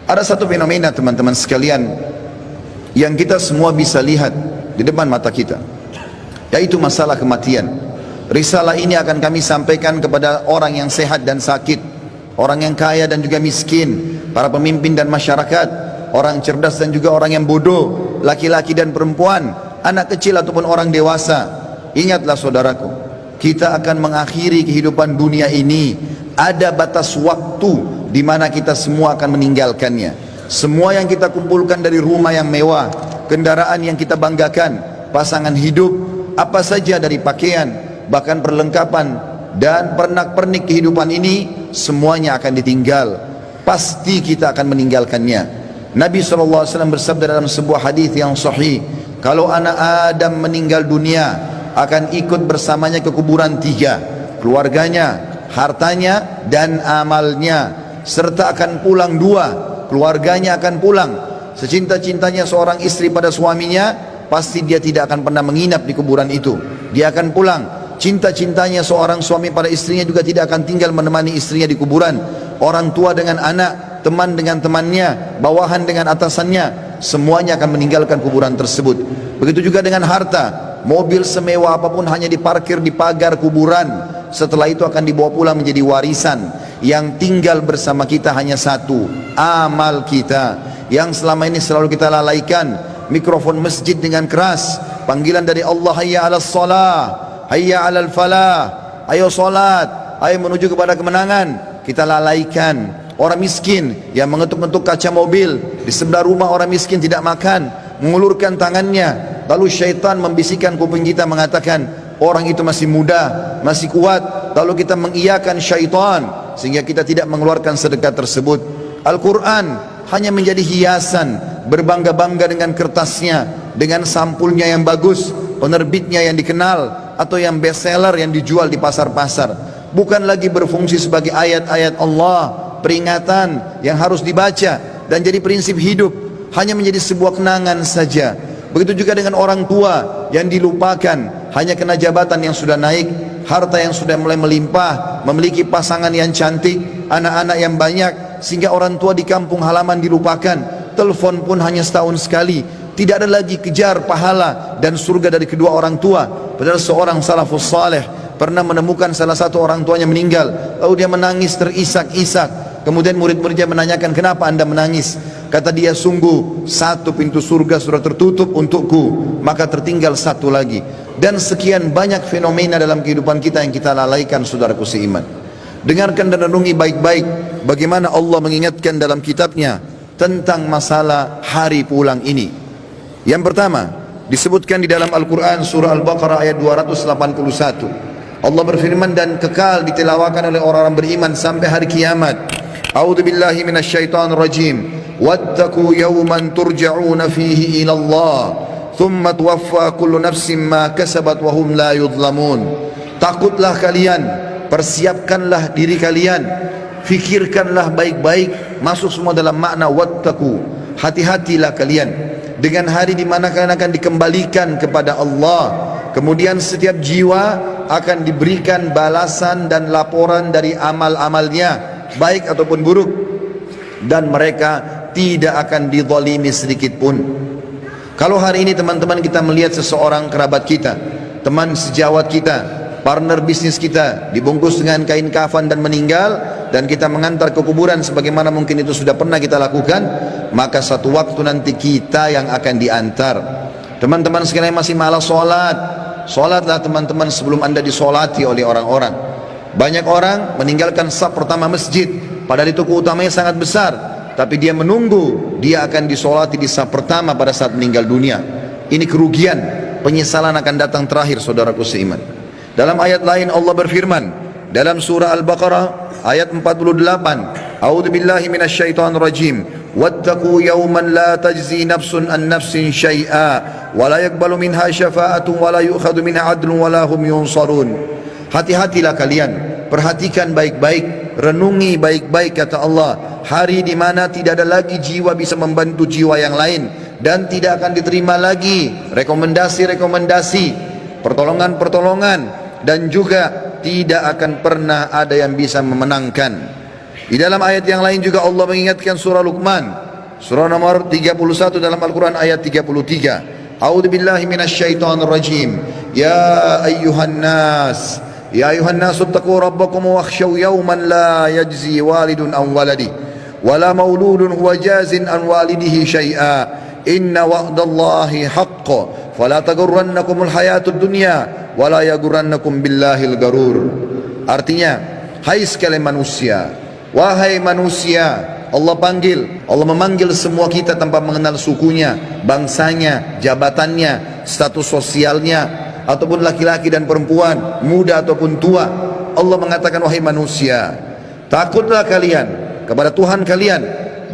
Ada satu fenomena teman-teman sekalian yang kita semua bisa lihat di depan mata kita, yaitu masalah kematian. Risalah ini akan kami sampaikan kepada orang yang sehat dan sakit, orang yang kaya dan juga miskin, para pemimpin dan masyarakat, orang cerdas dan juga orang yang bodoh, laki-laki dan perempuan, anak kecil ataupun orang dewasa. Ingatlah saudaraku, kita akan mengakhiri kehidupan dunia ini. Ada batas waktu di mana kita semua akan meninggalkannya. Semua yang kita kumpulkan dari rumah yang mewah, kendaraan yang kita banggakan, pasangan hidup, apa saja dari pakaian, bahkan perlengkapan dan pernak-pernik kehidupan ini, semuanya akan ditinggal. Pasti kita akan meninggalkannya. Nabi SAW bersabda dalam sebuah hadis yang sahih, kalau anak Adam meninggal dunia, akan ikut bersamanya ke kuburan tiga: keluarganya, hartanya, dan amalnya. Serta akan pulang dua, keluarganya akan pulang. Secinta-cintanya seorang istri pada suaminya, pasti dia tidak akan pernah menginap di kuburan itu. Dia akan pulang. Cinta-cintanya seorang suami pada istrinya juga tidak akan tinggal menemani istrinya di kuburan. Orang tua dengan anak, teman dengan temannya, bawahan dengan atasannya, semuanya akan meninggalkan kuburan tersebut. Begitu juga dengan harta. Mobil semewah apapun hanya diparkir di pagar kuburan. Setelah itu akan dibawa pulang menjadi warisan. Yang tinggal bersama kita hanya satu, amal kita, yang selama ini selalu kita lalaikan. Mikrofon masjid dengan keras, panggilan dari Allah, hayya 'alas shalah, hayya 'alal falah, ayo salat, ayo menuju kepada kemenangan, kita lalaikan. Orang miskin yang mengetuk-ngetuk kaca mobil di sebelah rumah orang miskin tidak makan, mengulurkan tangannya, lalu syaitan membisikkan kuping kita mengatakan orang itu masih muda, masih kuat, lalu kita mengiyakan syaitan sehingga kita tidak mengeluarkan sedekah tersebut. Al-Quran hanya menjadi hiasan, berbangga-bangga dengan kertasnya, dengan sampulnya yang bagus, penerbitnya yang dikenal, atau yang bestseller yang dijual di pasar-pasar. Bukan lagi berfungsi sebagai ayat-ayat Allah, peringatan yang harus dibaca dan jadi prinsip hidup, hanya menjadi sebuah kenangan saja. Begitu juga dengan orang tua yang dilupakan, hanya kena jabatan yang sudah naik, harta yang sudah mulai melimpah, memiliki pasangan yang cantik, anak-anak yang banyak, sehingga orang tua di kampung halaman dilupakan. Telepon pun hanya setahun sekali. Tidak ada lagi kejar pahala dan surga dari kedua orang tua. Padahal seorang salafus saleh pernah menemukan salah satu orang tuanya meninggal, lalu dia menangis terisak-isak. Kemudian murid-muridnya menanyakan, kenapa anda menangis? Kata dia, sungguh satu pintu surga sudah tertutup untukku, maka tertinggal satu lagi. Dan sekian banyak fenomena dalam kehidupan kita yang kita lalaikan, saudaraku seiman. Dengarkan dan renungi baik-baik bagaimana Allah mengingatkan dalam kitabnya tentang masalah hari pulang ini. Yang pertama disebutkan di dalam Al-Quran surah Al-Baqarah ayat 281. Allah berfirman, dan kekal ditilawakan oleh orang-orang beriman sampai hari kiamat. A'udzu billahi minasyaitonir rajim. Wattaqu yawman turja'una fihi ila Allah, thumma tuwaffa kullu nafsin ma kasabat wa hum la yudhlamun. Takutlah kalian, persiapkanlah diri kalian, fikirkanlah baik-baik, masuk semua dalam makna wattaqu. Hati-hatilah kalian dengan hari di mana kalian akan dikembalikan kepada Allah. Kemudian setiap jiwa akan diberikan balasan dan laporan dari amal-amalnya, baik ataupun buruk, dan mereka tidak akan dizalimi sedikit pun. Kalau hari ini teman-teman kita melihat seseorang kerabat kita, teman sejawat kita, partner bisnis kita dibungkus dengan kain kafan dan meninggal, dan kita mengantar ke kuburan sebagaimana mungkin itu sudah pernah kita lakukan, maka satu waktu nanti kita yang akan diantar. Teman-teman sekalian masih malas sholat, sholatlah teman-teman sebelum anda disolati oleh orang-orang. Banyak orang meninggalkan saf pertama masjid, padahal itu keutamanya sangat besar, tapi dia menunggu dia akan disolati di saf pertama pada saat meninggal dunia. Ini kerugian, penyesalan akan datang terakhir, saudaraku seiman. Dalam ayat lain Allah berfirman dalam surah Al-Baqarah ayat 48, A'udzu billahi minasyaitonir rajim. Wattaqu yawman la tajzi nafsun an nafsin syai'a wa la yaqbalu minha syafa'atun wa la yu'khadhu minha 'adlun wa la hum yunsarun. Hati-hatilah kalian, perhatikan baik-baik, renungi baik-baik kata Allah, hari di mana tidak ada lagi jiwa bisa membantu jiwa yang lain, dan tidak akan diterima lagi rekomendasi-rekomendasi, pertolongan-pertolongan, dan juga tidak akan pernah ada yang bisa memenangkan. Di dalam ayat yang lain juga Allah mengingatkan surah Luqman, surah nomor 31 dalam Al-Quran ayat 33. A'udzu billahi minasyaitonir rajim. Ya ayyuhan nas, ya ayyuhan nas ittaqu rabbakum wakhshaw yawman la yajzi walidun an waladi wala mauludun huwa jazin an walidihi syai'a. Inna wa'dallahi haqqan fala taghurrannakumul hayatud dunya wala yaghurrannakum billahil garur. Artinya, hai sekalian manusia, wahai manusia, Allah panggil, Allah memanggil semua kita tanpa mengenal sukunya, bangsanya, jabatannya, status sosialnya, ataupun laki-laki dan perempuan, muda ataupun tua. Allah mengatakan, wahai manusia, takutlah kalian kepada Tuhan kalian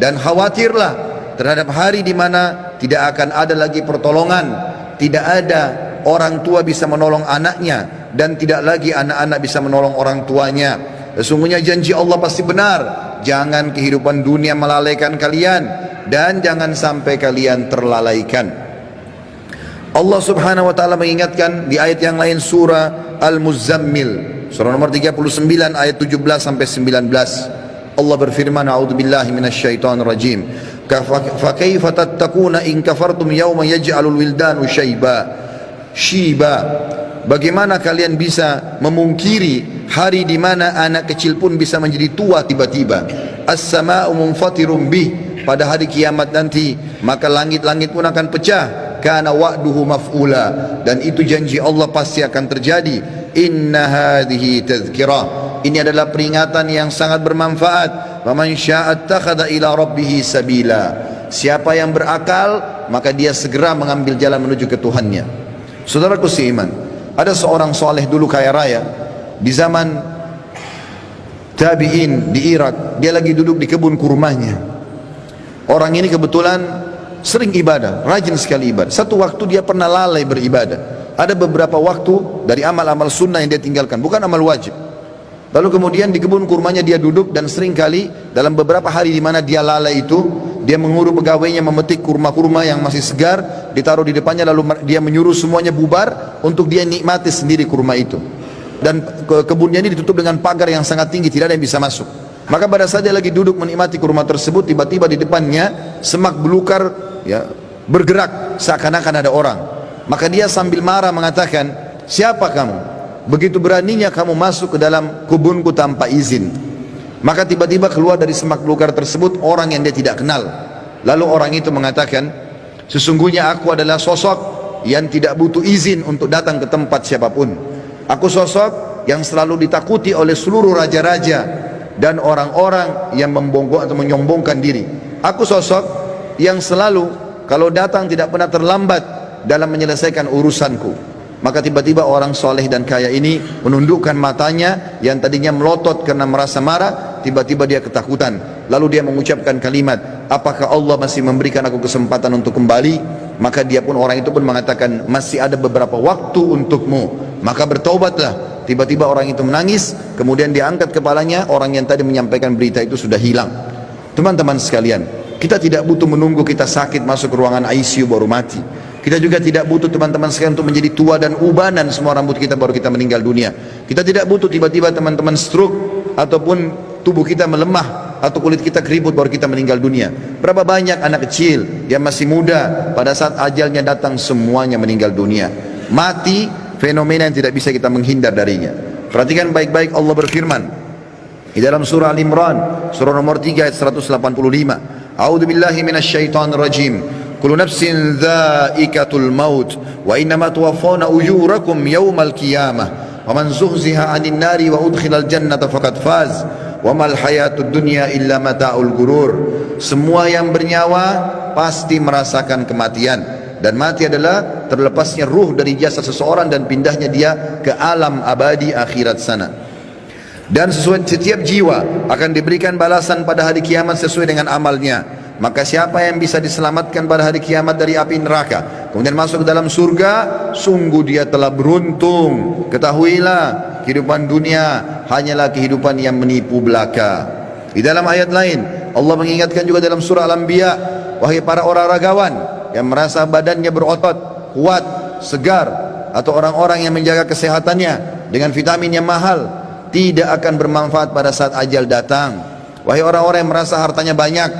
dan khawatirlah terhadap hari di mana tidak akan ada lagi pertolongan, tidak ada orang tua bisa menolong anaknya, dan tidak lagi anak-anak bisa menolong orang tuanya. Sesungguhnya janji Allah pasti benar. Jangan kehidupan dunia melalaikan kalian, dan jangan sampai kalian terlalaikan. Allah subhanahu wa ta'ala mengingatkan di ayat yang lain, surah Al-Muzammil, surah nomor 39 ayat 17 sampai 19. Allah berfirman, a'udzubillahi minasyaitonir rajim. Fa kaifa tattaquna in kafartum yawma yaj'alul wildanu shiba. Bagaimana kalian bisa memungkiri hari di mana anak kecil pun bisa menjadi tua tiba-tiba? As-sama'u munfatirum bih, pada hari kiamat nanti maka langit-langit pun akan pecah. Kana wa'duhu maf'ula, dan itu janji Allah pasti akan terjadi. Inna hadhihi tadhkirah, ini adalah peringatan yang sangat bermanfaat. Wa man syaa'a ittakhadha ila rabbih sabila, siapa yang berakal maka dia segera mengambil jalan menuju ke Tuhannya. Saudaraku seiman, ada seorang soleh dulu kaya raya di zaman tabi'in di Irak. Dia lagi duduk di kebun kurmanya. Orang ini kebetulan sering ibadah, rajin sekali ibadah. Satu waktu dia pernah lalai beribadah. Ada beberapa waktu dari amal-amal sunnah yang dia tinggalkan, bukan amal wajib. Lalu kemudian di kebun kurmanya dia duduk, dan sering kali dalam beberapa hari di mana dia lalai itu, dia menguruh pegawainya memetik kurma-kurma yang masih segar, ditaruh di depannya, lalu dia menyuruh semuanya bubar untuk dia nikmati sendiri kurma itu. Dan kebunnya ini ditutup dengan pagar yang sangat tinggi, tidak ada yang bisa masuk. Maka pada saat dia lagi duduk menikmati kurma tersebut, tiba-tiba di depannya semak belukar ya bergerak seakan-akan ada orang. Maka dia sambil marah mengatakan, siapa kamu? Begitu beraninya kamu masuk ke dalam kebunku tanpa izin. Maka tiba-tiba keluar dari semak belukar tersebut orang yang dia tidak kenal. Lalu orang itu mengatakan, sesungguhnya aku adalah sosok yang tidak butuh izin untuk datang ke tempat siapapun. Aku sosok yang selalu ditakuti oleh seluruh raja-raja dan orang-orang yang membongkok atau menyombongkan diri. Aku sosok yang selalu kalau datang tidak pernah terlambat dalam menyelesaikan urusanku. Maka tiba-tiba orang soleh dan kaya ini menundukkan matanya yang tadinya melotot karena merasa marah, tiba-tiba dia ketakutan. Lalu dia mengucapkan kalimat, apakah Allah masih memberikan aku kesempatan untuk kembali? Maka dia pun, orang itu pun mengatakan, masih ada beberapa waktu untukmu, maka bertaubatlah. Tiba-tiba orang itu menangis, kemudian dia angkat kepalanya, orang yang tadi menyampaikan berita itu sudah hilang. Teman-teman sekalian, kita tidak butuh menunggu kita sakit masuk ke ruangan ICU baru mati. Kita juga tidak butuh teman-teman sekalian untuk menjadi tua dan ubanan semua rambut kita baru kita meninggal dunia. Kita tidak butuh tiba-tiba teman-teman stroke ataupun tubuh kita melemah atau kulit kita keriput baru kita meninggal dunia. Berapa banyak anak kecil yang masih muda pada saat ajalnya datang semuanya meninggal dunia. Mati fenomena yang tidak bisa kita menghindar darinya. Perhatikan baik-baik, Allah berfirman di dalam surah Al-Imran, surah nomor 3 ayat 185. A'udzubillahi minasyaitonir rajim. Kullu nafsin dha'iqatul maut wa innama tuwaffawna ujurakum yawmal qiyamah wa man zuhziha 'anil nari wa udkhilal jannata faqad faz wa mal hayatud dunya illa mata'ul gurur. Semua yang bernyawa pasti merasakan kematian, dan mati adalah terlepasnya ruh dari jasad seseorang dan pindahnya dia ke alam abadi akhirat sana. Dan setiap jiwa akan diberikan balasan pada hari kiamat sesuai dengan amalnya. Maka siapa yang bisa diselamatkan pada hari kiamat dari api neraka, kemudian masuk ke dalam surga, sungguh dia telah beruntung. Ketahuilah, kehidupan dunia hanyalah kehidupan yang menipu belaka. Di dalam ayat lain, Allah mengingatkan juga dalam surah Al-Anbiya, wahai para olahragawan yang merasa badannya berotot, kuat, segar, atau orang-orang yang menjaga kesehatannya dengan vitamin yang mahal, tidak akan bermanfaat pada saat ajal datang. Wahai orang-orang yang merasa hartanya banyak,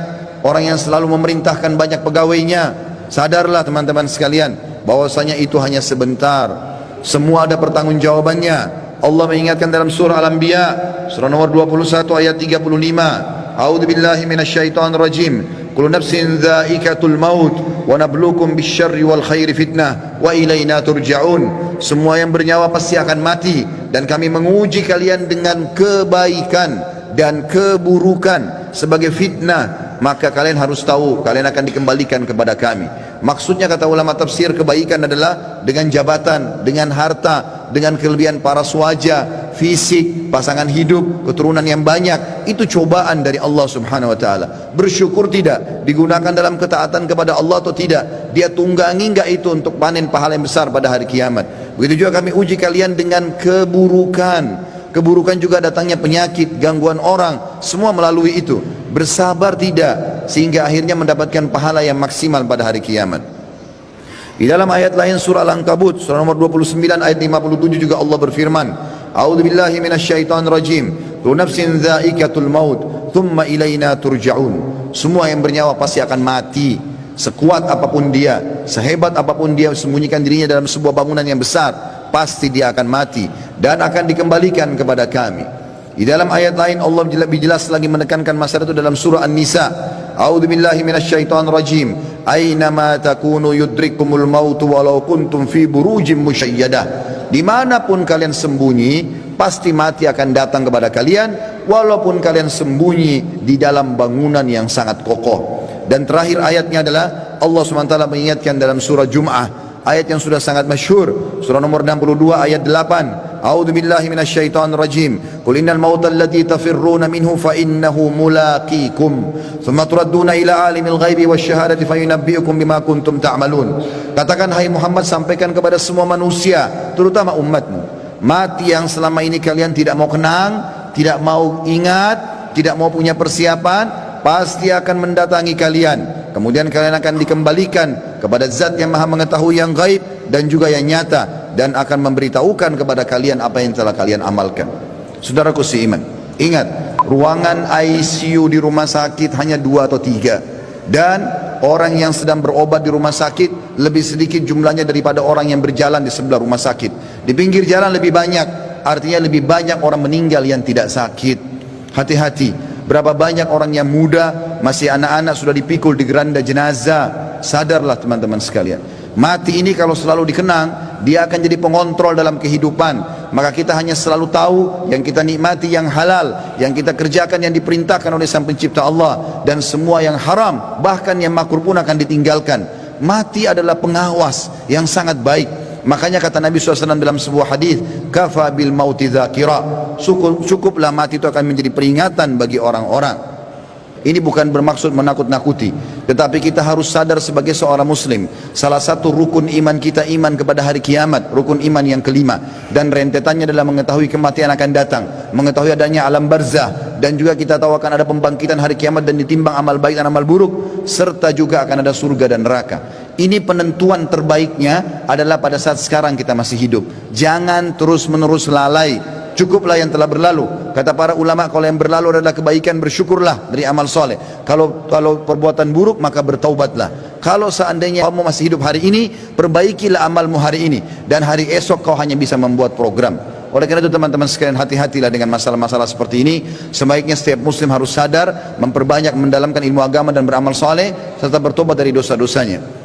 orang yang selalu memerintahkan banyak pegawainya, sadarlah teman-teman sekalian, bahwasanya itu hanya sebentar. Semua ada pertanggungjawabannya. Allah mengingatkan dalam surah Al-Anbiya, surah nomor 21 ayat 35. A'udzu billahi minasyaitonir rajim. Kullu nafsin dha'iqatul maut wa nabluukum bisyarri wal khairi fitnah wa ilaina turja'un. Semua yang bernyawa pasti akan mati, dan kami menguji kalian dengan kebaikan dan keburukan sebagai fitnah, maka kalian harus tahu kalian akan dikembalikan kepada kami. Maksudnya kata ulama tafsir, kebaikan adalah dengan jabatan, dengan harta, dengan kelebihan paras wajah, fisik, pasangan hidup, keturunan yang banyak. Itu cobaan dari Allah subhanahu wa ta'ala. Bersyukur tidak, digunakan dalam ketaatan kepada Allah atau tidak, dia tunggangi enggak itu untuk panen pahala yang besar pada hari kiamat. Begitu juga kami uji kalian dengan keburukan. Keburukan juga datangnya penyakit, gangguan orang, semua melalui itu. Bersabar tidak, sehingga akhirnya mendapatkan pahala yang maksimal pada hari kiamat. Di dalam ayat lain surah Al-Ankabut, surah nomor 29 ayat 57 juga Allah berfirman, A'udzu billahi minasyaitonir rajim. Kullu nafsin dha'iqatul maut, tsumma ilaina turja'un. Semua yang bernyawa pasti akan mati. Sekuat apapun dia, sehebat apapun dia sembunyikan dirinya dalam sebuah bangunan yang besar, pasti dia akan mati dan akan dikembalikan kepada kami. Di dalam ayat lain Allah lebih jelas lagi menekankan masalah itu dalam surah An-Nisa. A'udzu billahi minasyaitonir rajim. Ainama takunu yudrikumul maut walau kuntum fi burujim musyayyadah. Dimanapun kalian sembunyi, pasti mati akan datang kepada kalian, walaupun kalian sembunyi di dalam bangunan yang sangat kokoh. Dan terakhir ayatnya adalah Allah SWT mengingatkan dalam surah Jum'ah, ayat yang sudah sangat masyhur, surah nomor 62 ayat 8. A'udzu billahi minasyaitonir rajim. Qul innal mauta allati tafirruna minhu fa innahu mulaqikum. Tsumma turadduna ila alimil ghaibi wasyahadati fayunabbiukum bima kuntum ta'malun. Katakan hai Muhammad, sampaikan kepada semua manusia, terutama umatmu, mati yang selama ini kalian tidak mau kenang, tidak mau ingat, tidak mau punya persiapan, pasti akan mendatangi kalian. Kemudian kalian akan dikembalikan kepada zat yang maha mengetahui yang gaib dan juga yang nyata, dan akan memberitahukan kepada kalian apa yang telah kalian amalkan. Saudaraku seiman, ingat, ruangan ICU di rumah sakit hanya 2 atau 3, dan orang yang sedang berobat di rumah sakit lebih sedikit jumlahnya daripada orang yang berjalan di sebelah rumah sakit. Di pinggir jalan lebih banyak, artinya lebih banyak orang meninggal yang tidak sakit. Hati-hati. Berapa banyak orang yang muda, masih anak-anak sudah dipikul di geranda jenazah. Sadarlah teman-teman sekalian, mati ini kalau selalu dikenang, dia akan jadi pengontrol dalam kehidupan. Maka kita hanya selalu tahu yang kita nikmati yang halal, yang kita kerjakan yang diperintahkan oleh Sang Pencipta Allah, dan semua yang haram, bahkan yang makruh pun akan ditinggalkan. Mati adalah pengawas yang sangat baik. Makanya kata Nabi SAW dalam sebuah hadis, kafa bil mauti dzakira. Cukuplah mati itu akan menjadi peringatan bagi orang-orang. Ini bukan bermaksud menakut-nakuti, tetapi kita harus sadar sebagai seorang muslim, salah satu rukun iman kita iman kepada hari kiamat, rukun iman yang kelima, dan rentetannya adalah mengetahui kematian akan datang, mengetahui adanya alam barzah, dan juga kita tahu akan ada pembangkitan hari kiamat dan ditimbang amal baik dan amal buruk, serta juga akan ada surga dan neraka. Ini penentuan terbaiknya adalah pada saat sekarang kita masih hidup. Jangan terus-menerus lalai. Cukuplah yang telah berlalu. Kata para ulama, kalau yang berlalu adalah kebaikan, bersyukurlah dari amal soleh. Kalau perbuatan buruk, maka bertaubatlah. Kalau seandainya kamu masih hidup hari ini, perbaikilah amalmu hari ini, dan hari esok kau hanya bisa membuat program. Oleh karena itu teman-teman sekalian, hati-hatilah dengan masalah-masalah seperti ini. Sebaiknya setiap muslim harus sadar, memperbanyak mendalamkan ilmu agama dan beramal soleh, serta bertobat dari dosa-dosanya.